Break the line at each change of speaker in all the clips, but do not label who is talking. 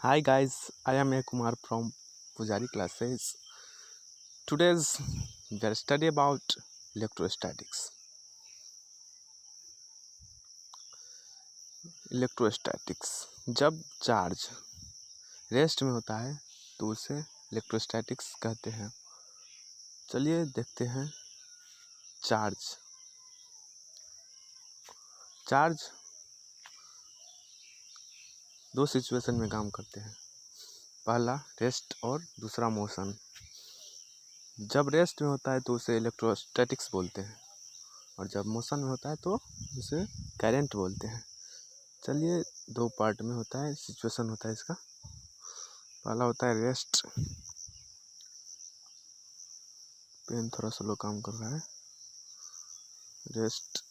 Hi guys, I am A Kumar from Pujari classes. Today's we are study about electrostatics. Electrostatics जब charge rest में होता है तो उसे इलेक्ट्रोस्टैटिक्स कहते हैं। चलिए देखते हैं चार्ज दो सिचुएशन में काम करते हैं। पहला रेस्ट और दूसरा मोशन। जब रेस्ट में होता है तो उसे इलेक्ट्रोस्टैटिक्स बोलते हैं और जब मोशन में होता है तो उसे करंट बोलते हैं। चलिए दो पार्ट में होता है, सिचुएशन होता है इसका। पहला होता है रेस्ट। पेन थोड़ा स्लो काम कर रहा है। रेस्ट।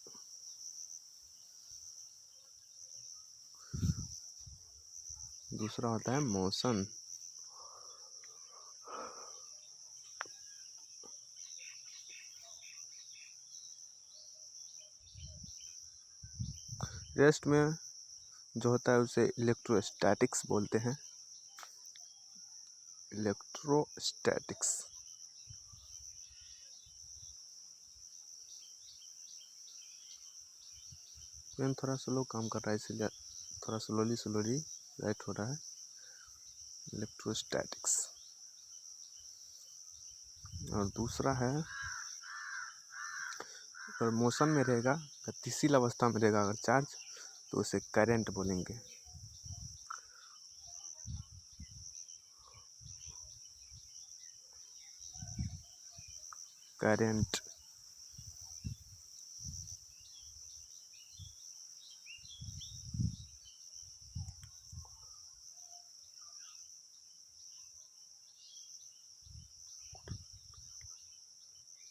दूसरा होता है मोशन। रेस्ट में जो होता है उसे इलेक्ट्रोस्टैटिक्स बोलते हैं। इलेक्ट्रोस्टैटिक्स। पेन थोड़ा स्लो काम कर रहा है इसलिए थोड़ा स्लोली राइट हो रहा है। इलेक्ट्रोस्टैटिक्स। और दूसरा है अगर मोशन में रहेगा, गतिशील अवस्था में रहेगा अगर चार्ज, तो उसे करंट बोलेंगे। करंट।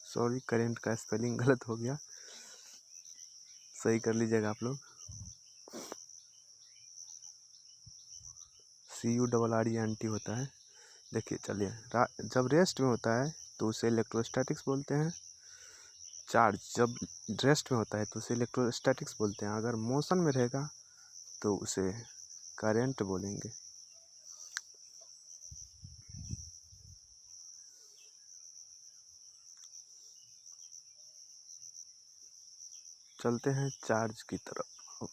सॉरी, करंट का स्पेलिंग गलत हो गया, सही कर लीजिएगा आप लोग। CURRENT होता है। देखिए चलिए, जब रेस्ट में होता है तो उसे इलेक्ट्रोस्टैटिक्स बोलते हैं। चार्ज जब रेस्ट में होता है तो उसे इलेक्ट्रोस्टैटिक्स बोलते हैं। अगर मोशन में रहेगा तो उसे करंट बोलेंगे। चलते हैं चार्ज की तरफ।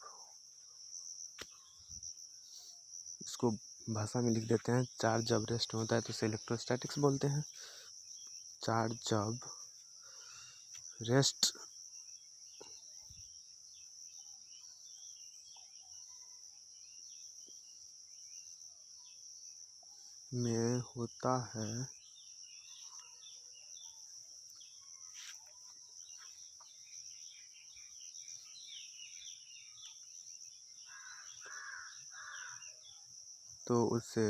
इसको भाषा में लिख देते हैं। चार्ज जब रेस्ट में होता है तो उसे इलेक्ट्रोस्टैटिक्स बोलते हैं। चार्ज जब रेस्ट में होता है तो उसे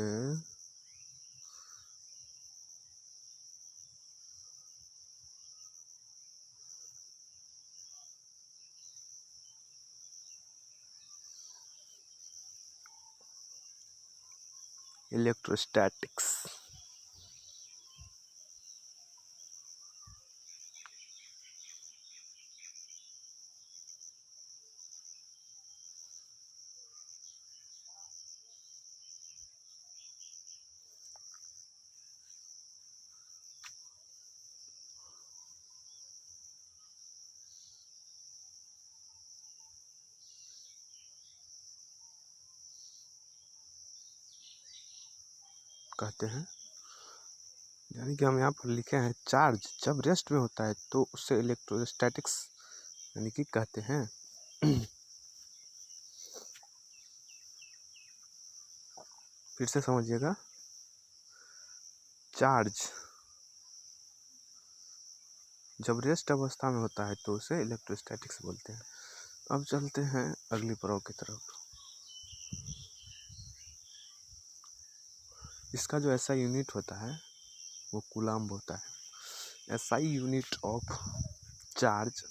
इलेक्ट्रोस्टैटिक्स। कहते हैं, यानी कि हम यहाँ पर लिखे हैं चार्ज जब रेस्ट में होता है तो उसे इलेक्ट्रोस्टैटिक्स यानी कि कहते हैं। फिर से समझिएगा, चार्ज जब रेस्ट अवस्था में होता है तो उसे इलेक्ट्रोस्टैटिक्स बोलते हैं। अब चलते हैं अगली प्रयोग की तरफ। इसका जो SI यूनिट होता है वो कूलम्ब होता है। SI unit of charge,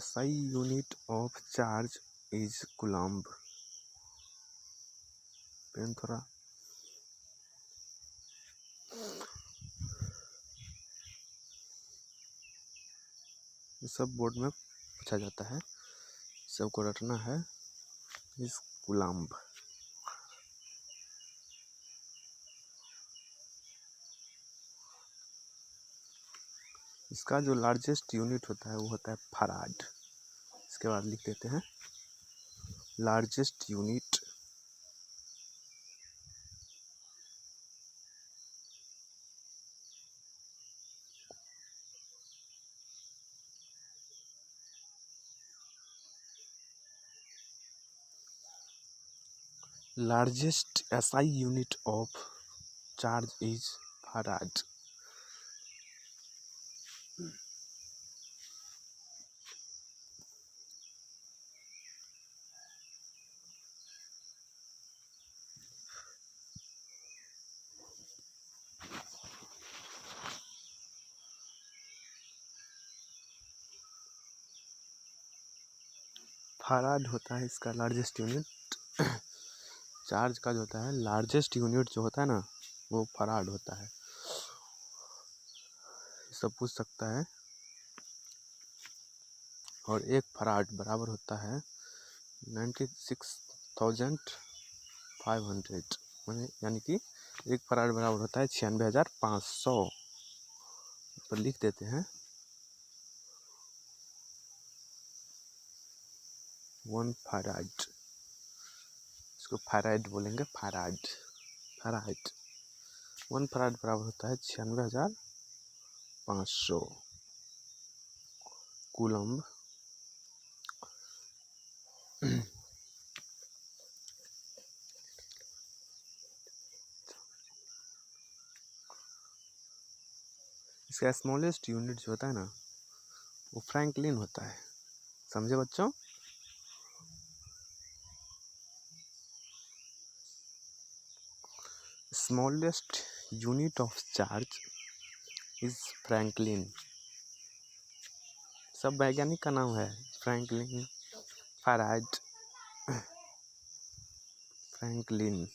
SI unit of charge is coulomb. Pen थोड़ा सब बोर्ड में पूछा जाता है, सबको रटना है। Is coulomb. इसका जो लार्जेस्ट यूनिट होता है वो होता है फराड। इसके बाद लिख देते हैं largest unit largest SI unit of charge is farad. Farad होता है इसका लार्जेस्ट यूनिट। चार्ज का जो होता है लार्जेस्ट यूनिट जो होता है ना वो फराड होता है। सब पूछ सकता है। और एक फराड बराबर होता है 96,500 यानी कि एक फराड बराबर होता है 96,500। तो लिख देते हैं 1 फराड। इसको फैराड बोलेंगे, फैराड। 1 फराड बराबर होता है 96,500 कूलम्ब। इसका स्मॉलेस्ट यूनिट जो होता है ना वो फ्रैंकलिन होता है। समझे बच्चों? Smallest unit of charge is Franklin. सब वैज्ञानिक का नाम है, फ्रैंकलिन, फैराड, फ्रैंकलिन।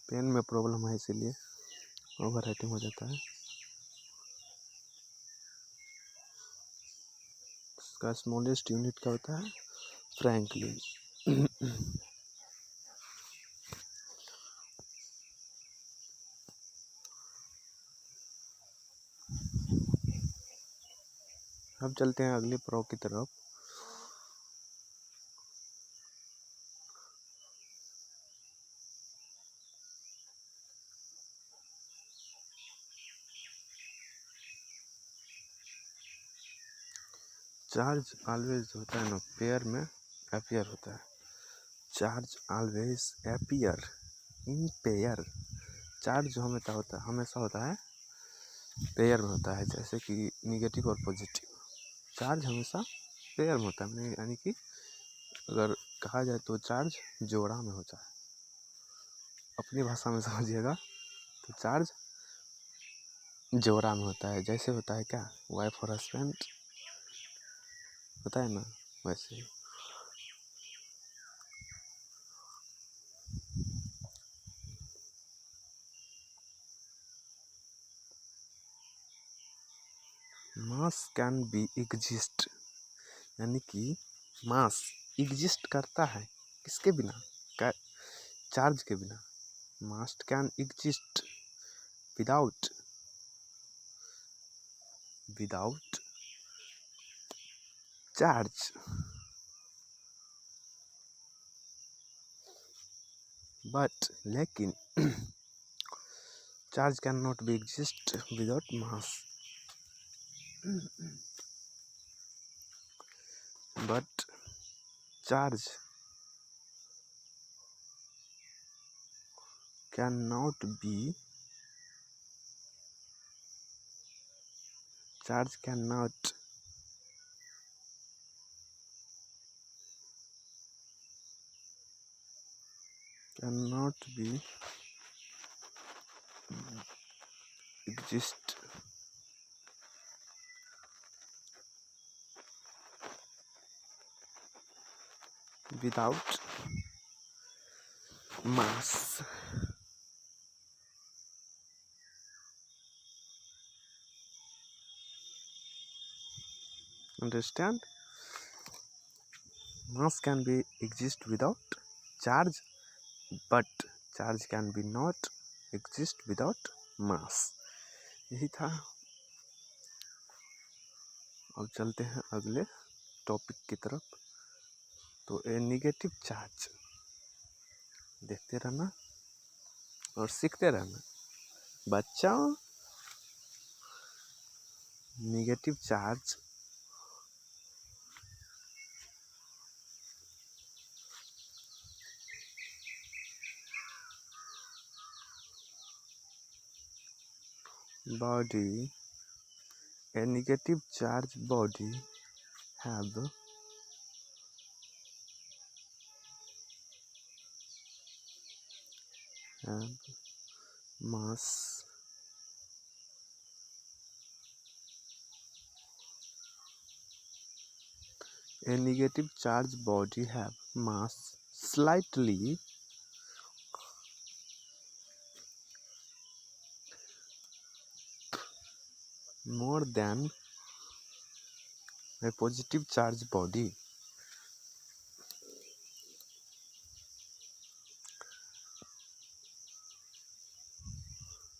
पेन में प्रॉब्लम है इसीलिए ओवर राइटिंग हो जाता है। इसका स्मॉलेस्ट यूनिट क्या होता है? फ्रैंकलिन। अब चलते हैं अगले प्रयोग की तरफ। चार्ज ऑलवेज होता है ना पेयर में अपीयर होता है। Charge always appear in pair. Charge जो हमेशा होता है पेयर में होता है, जैसे कि निगेटिव और पॉजिटिव। चार्ज हमेशा पेयर में होता है, यानी कि अगर कहा जाए तो चार्ज जोड़ा में होता है। अपनी भाषा में समझिएगा तो चार्ज जोड़ा में होता है। जैसे होता है क्या, वाइफ और हस्बैंड होता है ना, वैसे ही। मास कैन बी एग्जिस्ट, यानी कि मास एग्जिस्ट करता है किसके बिना? चार्ज के बिना। Mass can exist without charge, but लेकिन charge can not be exist without mass. But charge cannot be charge cannot be exist without mass। Understand? mass can be exist without charge, but charge can be not exist without mass। यही था। अब चलते हैं अगले topic की तरफ। तो ए negative charge, देखते रहना और सीखते रहना बच्चों। Negative charge body, a negative charge body have mass a negative charge body have mass slightly more than a positive charge body।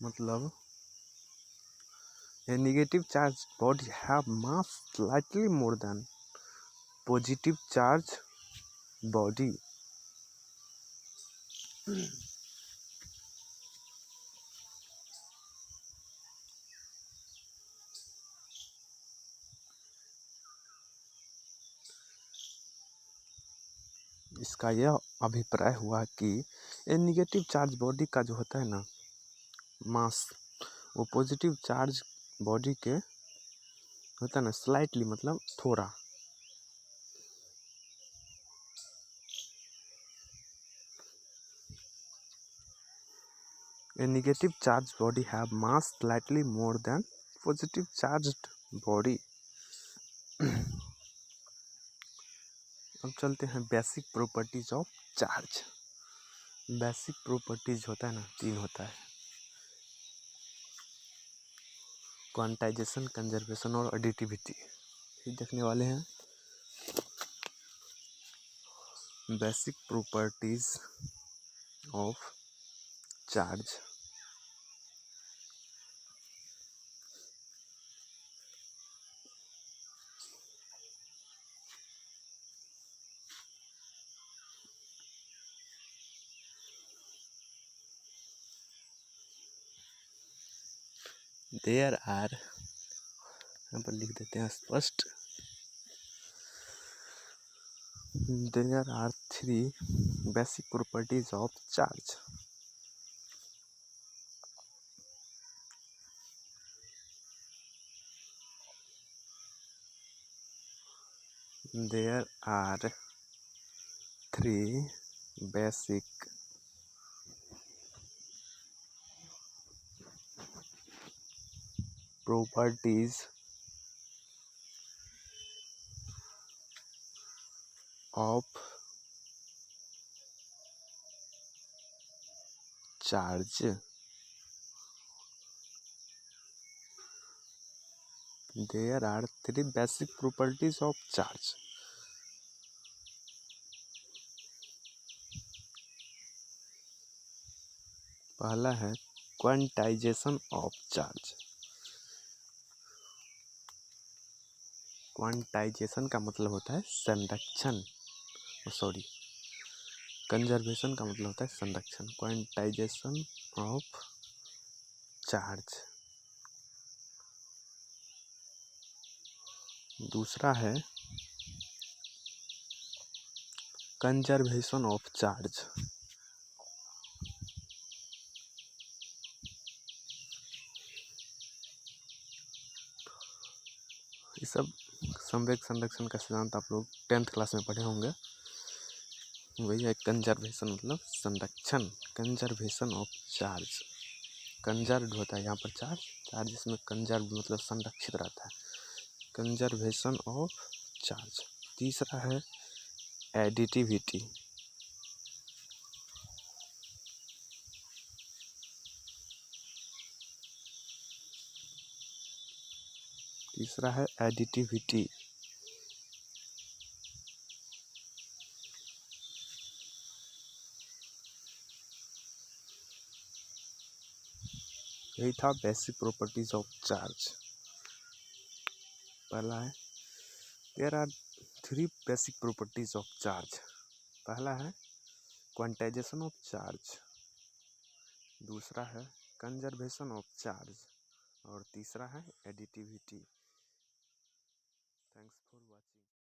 मतलब a negative charge body have mass slightly more than positive charge body। इसका यह अभिप्राय हुआ कि ए negative charge body का जो होता है ना मास, वो पॉजिटिव चार्ज बॉडी के होता है ना स्लाइटली, मतलब थोड़ा। A negative charge body have mass slightly more than positive charged body। अब चलते हैं basic properties of charge. Basic properties होता है ना, 3 होता है, क्वांटाइजेशन, कंजर्वेशन और एडिटिविटी। ये देखने वाले हैं। Basic properties of charge. There are, यहाँ पर लिख देते हैं स्पष्ट, there are 3 basic properties of charge. There are 3 basic properties of charge। There are 3 basic properties of charge। पहला है क्वांटाइजेशन ऑफ चार्ज। क्वांटाइजेशन का मतलब होता है संरक्षण, सॉरी, कंजर्वेशन का मतलब होता है संरक्षण। Quantization of charge. दूसरा है कंजर्वेशन ऑफ चार्ज। ये सब संवेग संरक्षण का सिद्धांत आप लोग 10th क्लास में पढ़े होंगे। वही है कंजर्वेशन, मतलब संरक्षण। कंजर्वेशन ऑफ चार्ज, कंजर्व होता है यहाँ पर चार्ज, चार्ज इसमें कंजर्व मतलब संरक्षित रहता है। Conservation of charge. तीसरा है एडिटिविटी। तीसरा है एडिटिविटी। यही था बेसिक प्रॉपर्टीज ऑफ चार्ज। पहला है there are 3 basic properties of charge. पहला है क्वांटाइजेशन ऑफ चार्ज, दूसरा है कंजर्वेशन ऑफ चार्ज और तीसरा है एडिटिविटी। Thanks for watching.